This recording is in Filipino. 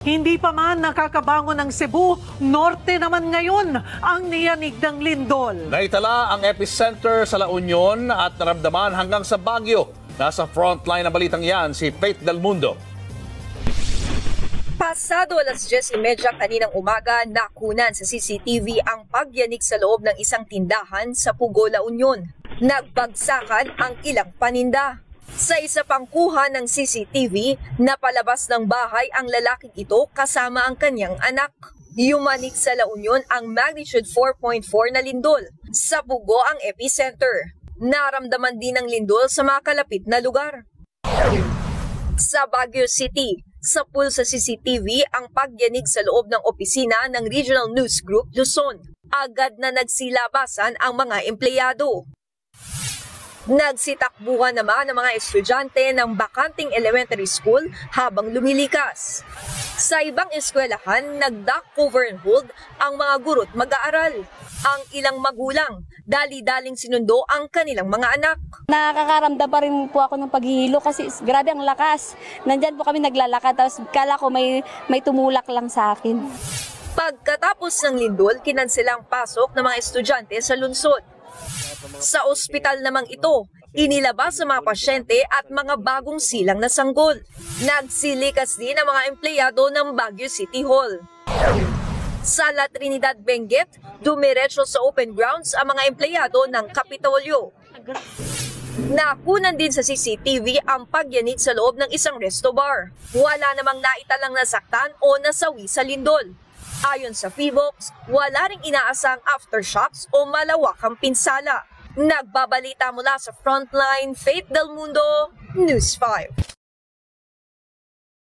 Hindi pa man nakakabangon ng Cebu, norte naman ngayon ang niyanig ng lindol. Naitala ang epicenter sa La Union at naramdaman hanggang sa Baguio. Nasa frontline ng balitang yan si Faith Del Mundo. Pasado alas 10:30 kaninang umaga, nakunan sa CCTV ang pagyanig sa loob ng isang tindahan sa Pugo, La Union. Nagbagsakan ang ilang paninda. Sa isa pang kuha ng CCTV, napalabas ng bahay ang lalaking ito kasama ang kanyang anak. Yumanig sa La Union ang magnitude 4.4 na lindol. Sa Pugo ang epicenter. Naramdaman din ng lindol sa mga kalapit na lugar. Sa Baguio City, sa pool sa CCTV ang pagyanig sa loob ng opisina ng Regional News Group Luzon. Agad na nagsilabasan ang mga empleyado. Nagsitakbuhan naman ang mga estudyante ng bakanting elementary school habang lumilikas. Sa ibang eskwelahan, nag-duck cover and hold ang mga guro't mag-aaral. Ang ilang magulang, dali-daling sinundo ang kanilang mga anak. Nakakaramdam pa rin po ako ng paghihilo kasi grabe ang lakas. Nandyan po kami naglalakad tapos kala ko may tumulak lang sa akin. Pagkatapos ng lindol, kinanselang pasok ng mga estudyante sa lungsod. Sa ospital namang ito, inilabas sa mga pasyente at mga bagong silang na sanggol. Nagsilikas din ang mga empleyado ng Baguio City Hall. Sa La Trinidad, Benguet, dumiretso sa open grounds ang mga empleyado ng Kapitolyo. Nakunan din sa CCTV ang pagyanig sa loob ng isang resto bar. Wala namang naitalang nasaktan o nasawi sa lindol. Ayon sa PHIVOLCS, wala ring inaasang aftershocks o malawakang pinsala. Nagbabalita mula sa Frontline, Faith Del Mundo, News 5.